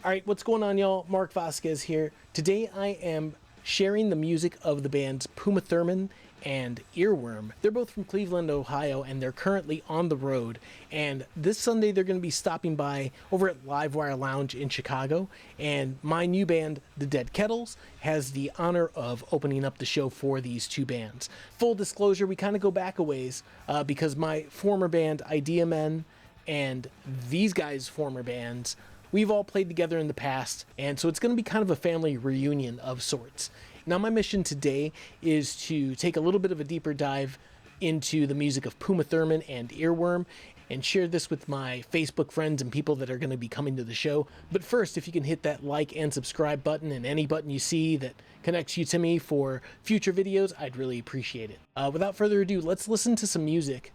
All right, what's going on, y'all? Mark Vasquez here. Today I am sharing the music of the bands PUMA THURMAN and IREWYRM. They're both from Cleveland, Ohio, and they're currently on the road. And this Sunday they're going to be stopping by over at Livewire Lounge in Chicago. And my new band, the Dead Kettles, has the honor of opening up the show for these two bands. Full disclosure, we kind of go back a ways because my former band, Idea Men, and these guys' former bands, we've all played together in the past, and so it's going to be kind of a family reunion of sorts. Now, my mission today is to take a little bit of a deeper dive into the music of PUMA THURMAN and IREWYRM and share this with my Facebook friends and people that are going to be coming to the show. But first, if you can hit that like and subscribe button and any button you see that connects you to me for future videos, I'd really appreciate it. Without further ado, let's listen to some music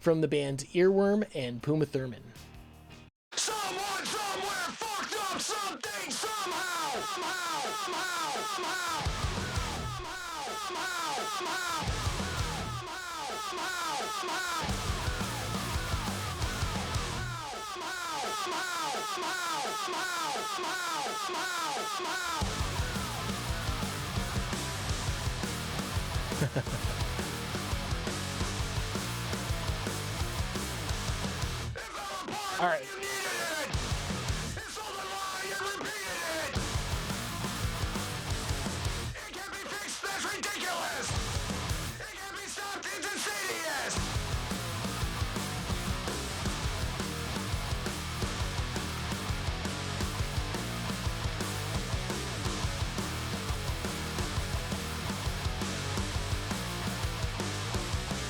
from the bands IREWYRM and PUMA THURMAN. Someone somewhere fucked up something somehow. All right.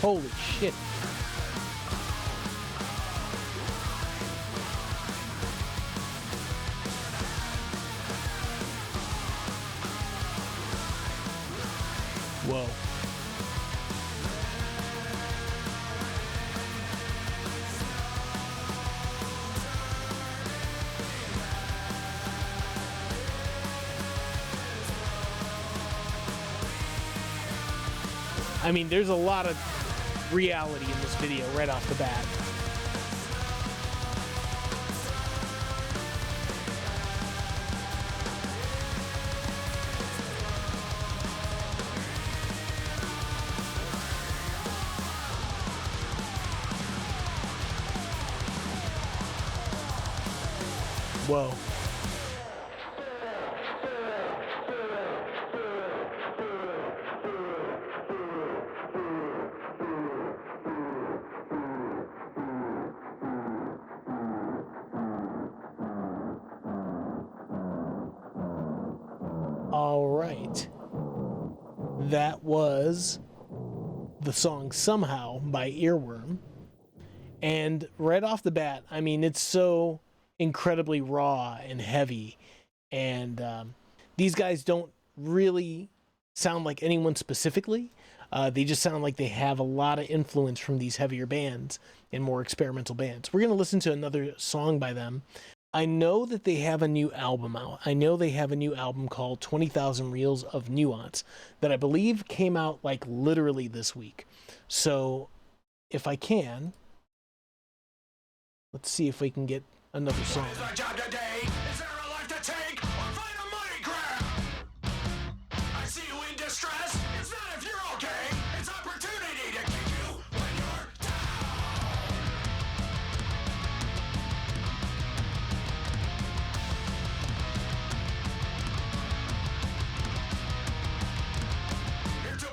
Holy shit. Whoa. I mean, there's a lot of reality in this video right off the bat. Whoa. All right. That was the song Somehow by IREWYRM. And right off the bat, I mean, it's so incredibly raw and heavy. And these guys don't really sound like anyone specifically. They just sound like they have a lot of influence from these heavier bands and more experimental bands. We're going to listen to another song by them. I know that they have a new album out. I know they have a new album called 20,000 Reels of Nuance that I believe came out like literally this week. So if I can, let's see if we can get another song.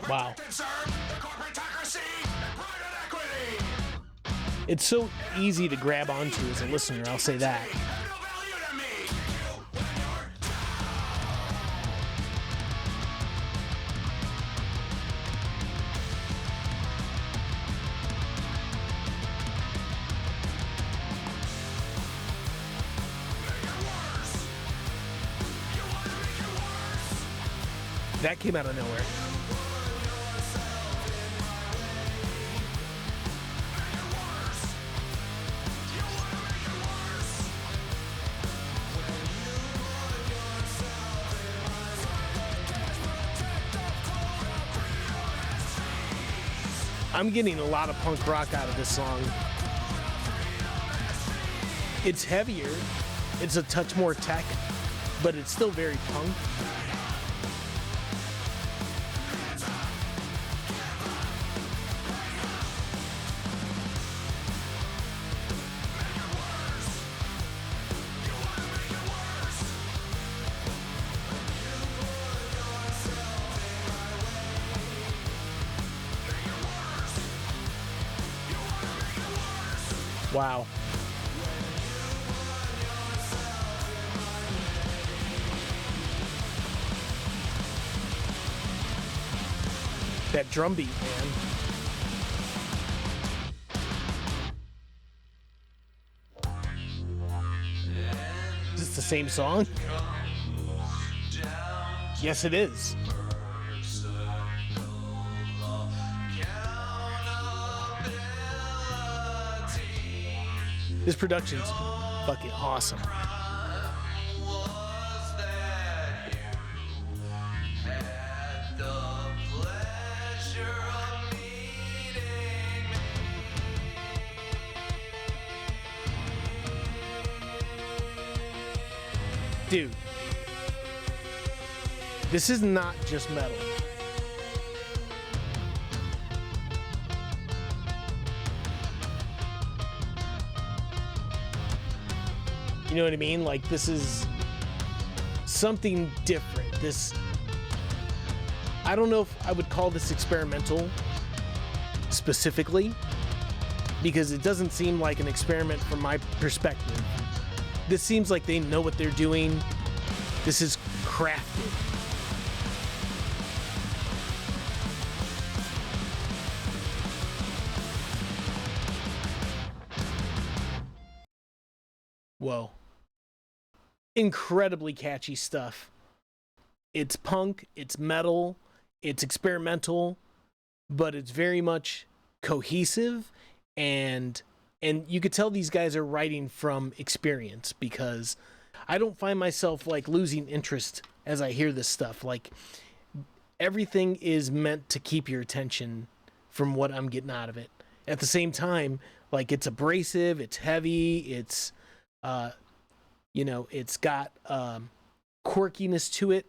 Wow. It's so easy to grab onto as a listener, I'll say that. That came out of nowhere. I'm getting a lot of punk rock out of this song. It's heavier, It's a touch more tech, but it's still very punk. Wow. That drum beat, man. Is this the same song? Yes, it is. This production's fucking awesome. Dude, this is not just metal. You know what I mean? Like, this is something different. This, I don't know if I would call this experimental specifically, because it doesn't seem like an experiment from my perspective. This seems like they know what they're doing. This is crafted. Whoa. Incredibly catchy stuff. It's punk, it's metal, it's experimental, but it's very much cohesive, and you could tell these guys are writing from experience, because I don't find myself like losing interest as I hear this stuff. Like, everything is meant to keep your attention from what I'm getting out of it. At the same time, like, it's abrasive, it's heavy, it's it's got quirkiness to it.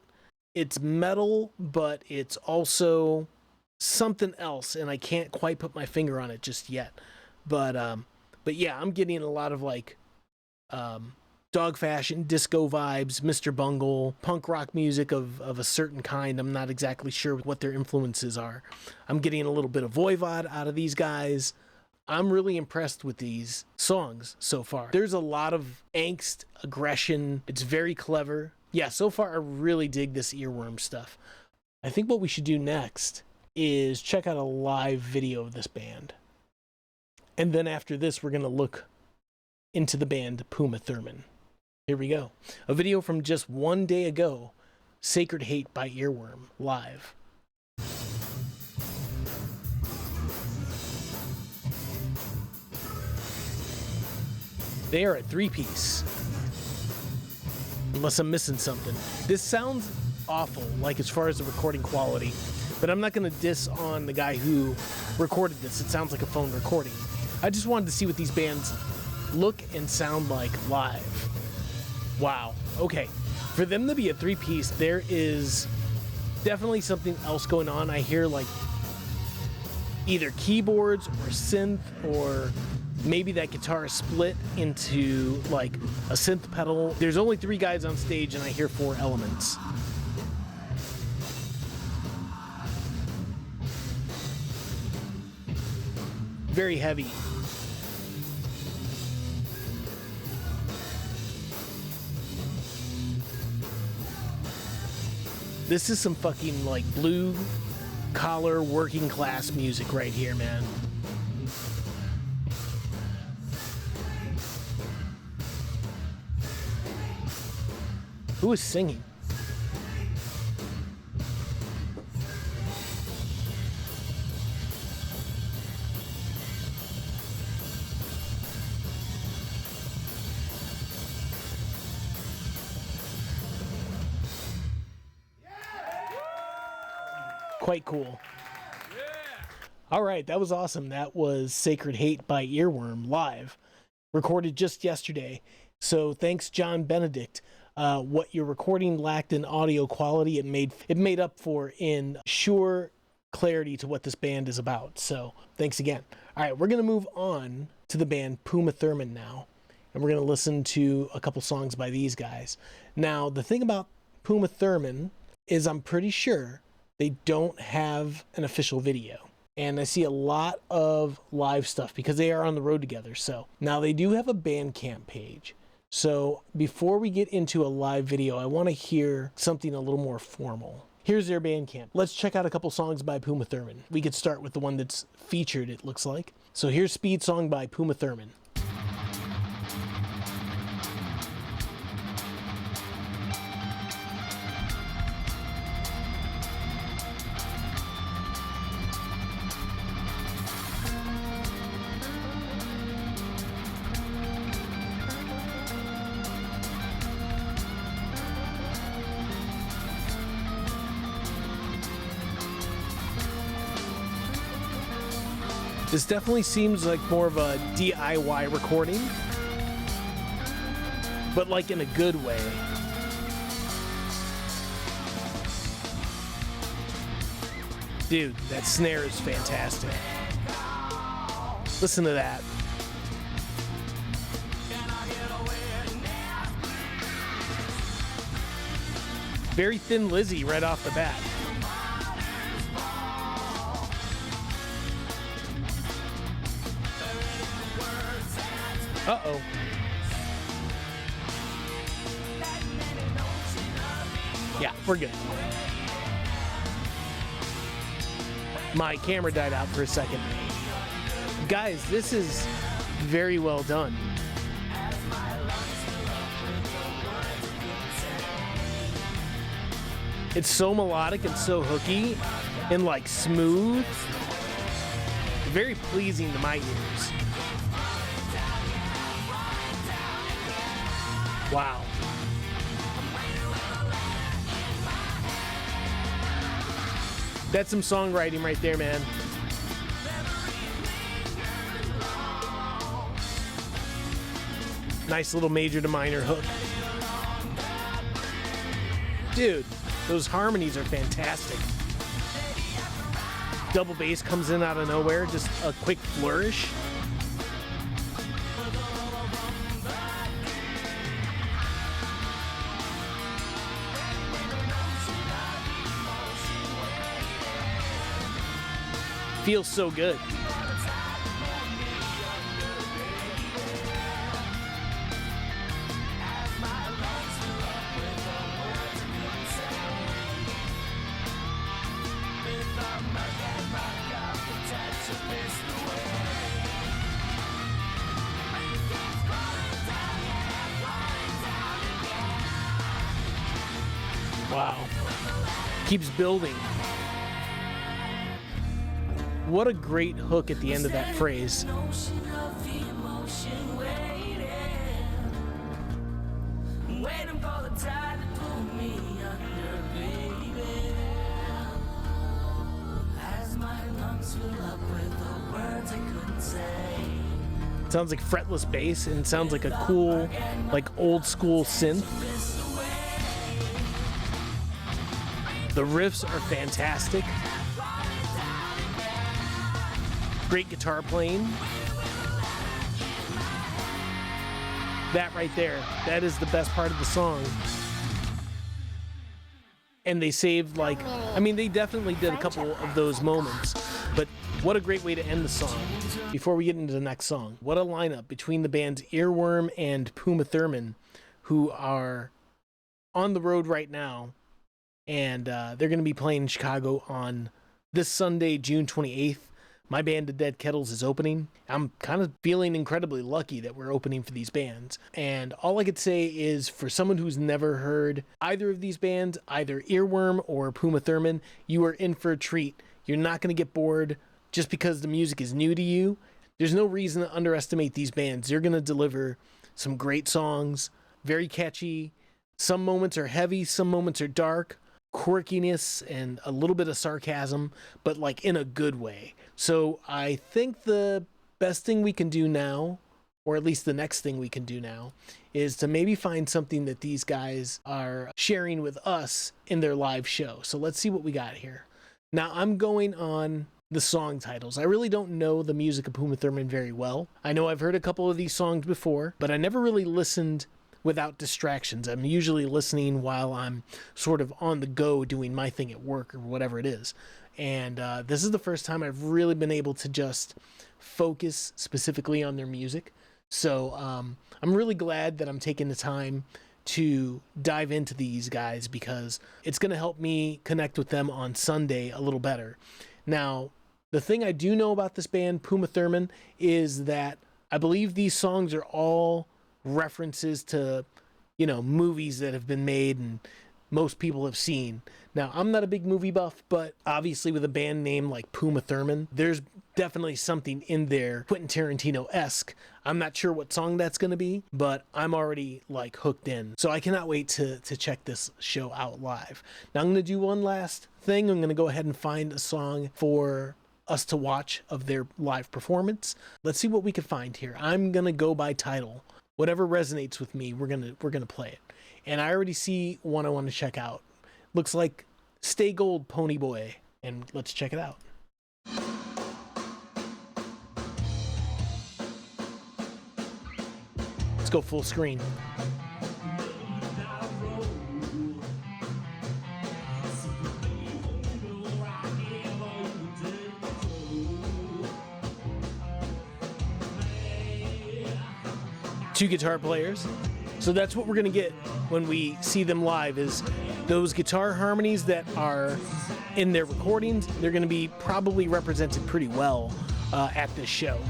It's metal, but it's also something else, and I can't quite put my finger on it just yet. But yeah, I'm getting a lot of like dog fashion, disco vibes, Mr. Bungle, punk rock music of a certain kind. I'm not exactly sure what their influences are. I'm getting a little bit of Voivod out of these guys. I'm really impressed with these songs so far. There's a lot of angst, aggression. It's very clever. Yeah, so far I really dig this Earworm stuff. I think what we should do next is check out a live video of this band. And then after this, we're going to look into the band PUMA THURMAN. Here we go. A video from just one day ago, Sacred Hate by Earworm, live. They are a three-piece. Unless I'm missing something. This sounds awful, like as far as the recording quality, but I'm not going to diss on the guy who recorded this. It sounds like a phone recording. I just wanted to see what these bands look and sound like live. Wow. Okay. For them to be a three-piece, there is definitely something else going on. I hear like either keyboards or synth, or maybe that guitar is split into like a synth pedal. There's only 3 guys on stage and I hear 4 elements. Very heavy. This is some fucking like blue collar working class music right here, man. Who is singing? Quite cool. All right, that was awesome. That was Sacred Hate by Earworm live, recorded just yesterday. So thanks, John Benedict. What your recording lacked in audio quality, it made up for in sure clarity to what this band is about. So thanks again. All right, we're going to move on to the band PUMA THURMAN now, and we're going to listen to a couple songs by these guys. Now, the thing about PUMA THURMAN is I'm pretty sure they don't have an official video. And I see a lot of live stuff because they are on the road together. So now they do have a Bandcamp page. So before we get into a live video, I want to hear something a little more formal. Here's their Bandcamp. Let's check out a couple songs by PUMA THURMAN. We could start with the one that's featured, it looks like. So here's Speed Song by PUMA THURMAN. This definitely seems like more of a DIY recording, but like in a good way. Dude, that snare is fantastic. Listen to that. Very Thin Lizzy right off the bat. Uh-oh. Yeah, we're good. My camera died out for a second. Guys, this is very well done. It's so melodic and so hooky and like smooth. Very pleasing to my ears. Wow. That's some songwriting right there, man. Nice little major to minor hook. Dude, those harmonies are fantastic. Double bass comes in out of nowhere, just a quick flourish. Feels so good. Wow. Keeps building. What a great hook at the end of that phrase. Sounds like fretless bass and sounds like a cool, like old school synth. The riffs are fantastic. Great guitar playing. That right there, that is the best part of the song. And they saved like, I mean, they definitely did a couple of those moments, but what a great way to end the song. Before we get into the next song, what a lineup between the bands IREWYRM and PUMA THURMAN, who are on the road right now, and they're going to be playing in Chicago on this Sunday, June 28th. My band, The Dead Kettles, is opening. I'm kind of feeling incredibly lucky that we're opening for these bands. And all I could say is, for someone who's never heard either of these bands, either IREWYRM or PUMA THURMAN, you are in for a treat. You're not going to get bored just because the music is new to you. There's no reason to underestimate these bands. They're going to deliver some great songs, very catchy. Some moments are heavy, some moments are dark, quirkiness and a little bit of sarcasm, but like in a good way. So I think the best thing we can do now, or at least the next thing we can do now, is to maybe find something that these guys are sharing with us in their live show. So let's see what we got here. Now I'm going on the song titles. I really don't know the music of PUMA THURMAN very well. I know I've heard a couple of these songs before, but I never really listened without distractions. I'm usually listening while I'm sort of on the go doing my thing at work or whatever it is. And this is the first time I've really been able to just focus specifically on their music. So I'm really glad that I'm taking the time to dive into these guys, because it's going to help me connect with them on Sunday a little better. Now, the thing I do know about this band, PUMA THURMAN, is that I believe these songs are all references to, movies that have been made and most people have seen. Now, I'm not a big movie buff, but obviously with a band name like PUMA THURMAN, there's definitely something in there Quentin Tarantino-esque. I'm not sure what song that's going to be, but I'm already hooked in. So I cannot wait to check this show out live. Now I'm going to do one last thing. I'm going to go ahead and find a song for us to watch of their live performance. Let's see what we can find here. I'm going to go by title. Whatever resonates with me, we're going to play it. And I already see one I want to check out. Looks like Stay Gold Pony Boy. And let's check it out. Let's go full screen. Two guitar players. So that's what we're going to get when we see them live, is those guitar harmonies that are in their recordings. They're going to be probably represented pretty well at this show.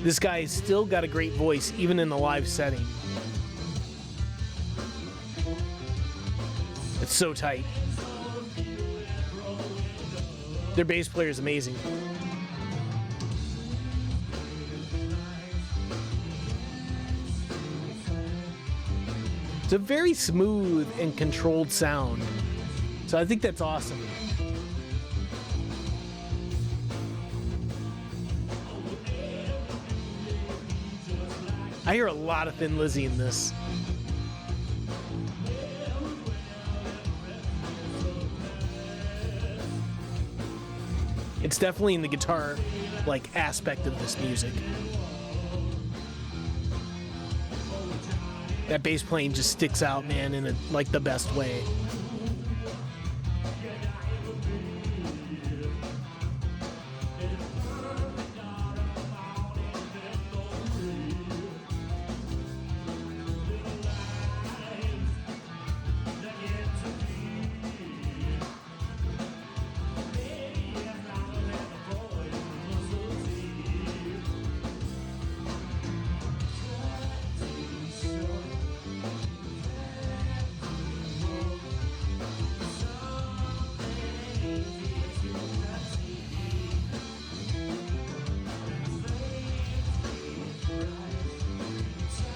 This guy's still got a great voice, even in the live setting. It's so tight. Their bass player is amazing. It's a very smooth and controlled sound. So I think that's awesome. I hear a lot of Thin Lizzy in this. It's definitely in the guitar aspect of this music. That bass playing just sticks out, man, in the best way.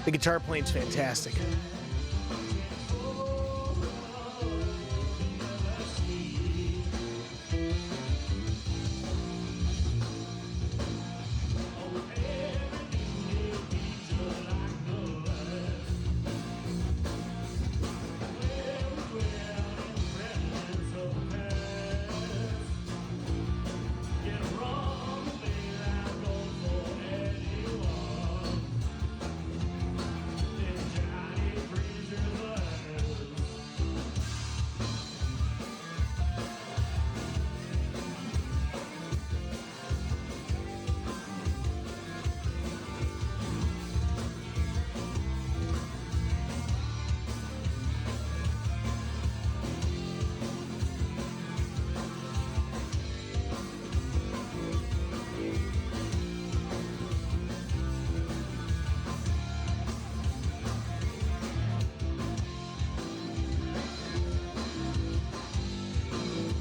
The guitar playing's fantastic.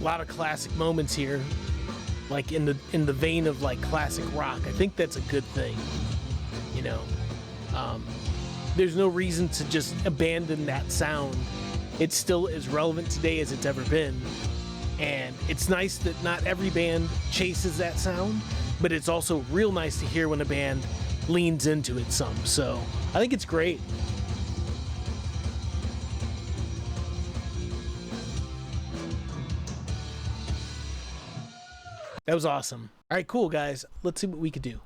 lot of classic moments here, like in the vein of like classic rock. I think that's a good thing, you know. There's no reason to just abandon that sound. It's still as relevant today as it's ever been, and it's nice that not every band chases that sound, but it's also real nice to hear when a band leans into it some. So I think it's great. That was awesome. All right, cool, guys. Let's see what we could do.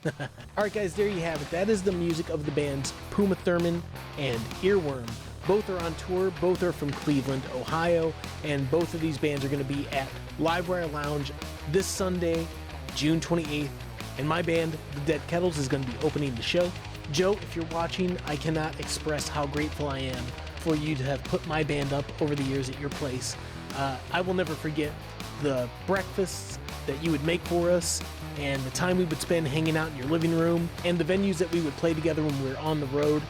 All right, guys, there you have it. That is the music of the bands PUMA THURMAN and IREWYRM. Both are on tour. Both are from Cleveland, Ohio. And both of these bands are going to be at Livewire Lounge this Sunday, June 28th. And my band, the Dead Kettles, is going to be opening the show. Joe, if you're watching, I cannot express how grateful I am for you to have put my band up over the years at your place. I will never forget the breakfasts that you would make for us, and the time we would spend hanging out in your living room, and the venues that we would play together when we were on the road,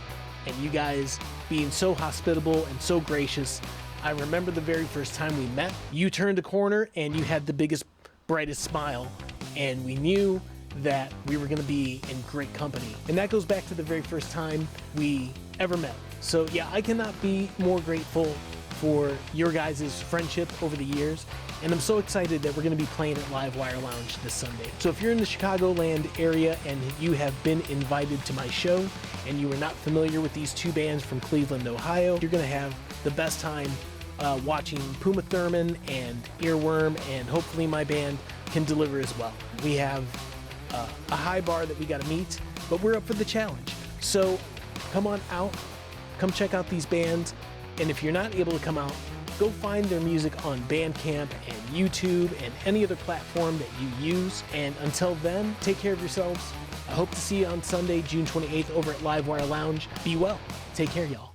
and you guys being so hospitable and so gracious. I remember the very first time we met, you turned a corner and you had the biggest, brightest smile, and we knew that we were going to be in great company. And that goes back to the very first time we ever met. So yeah, I cannot be more grateful for your guys' friendship over the years, and I'm so excited that we're going to be playing at Livewire Lounge this Sunday. So if you're in the Chicagoland area and you have been invited to my show and you are not familiar with these two bands from Cleveland, Ohio, you're going to have the best time watching PUMA THURMAN and IREWYRM, and hopefully my band can deliver as well. We have a high bar that we got to meet, but we're up for the challenge. So come on out, come check out these bands. And if you're not able to come out, go find their music on Bandcamp and YouTube and any other platform that you use. And until then, take care of yourselves. I hope to see you on Sunday, June 28th over at Livewire Lounge. Be well. Take care, y'all.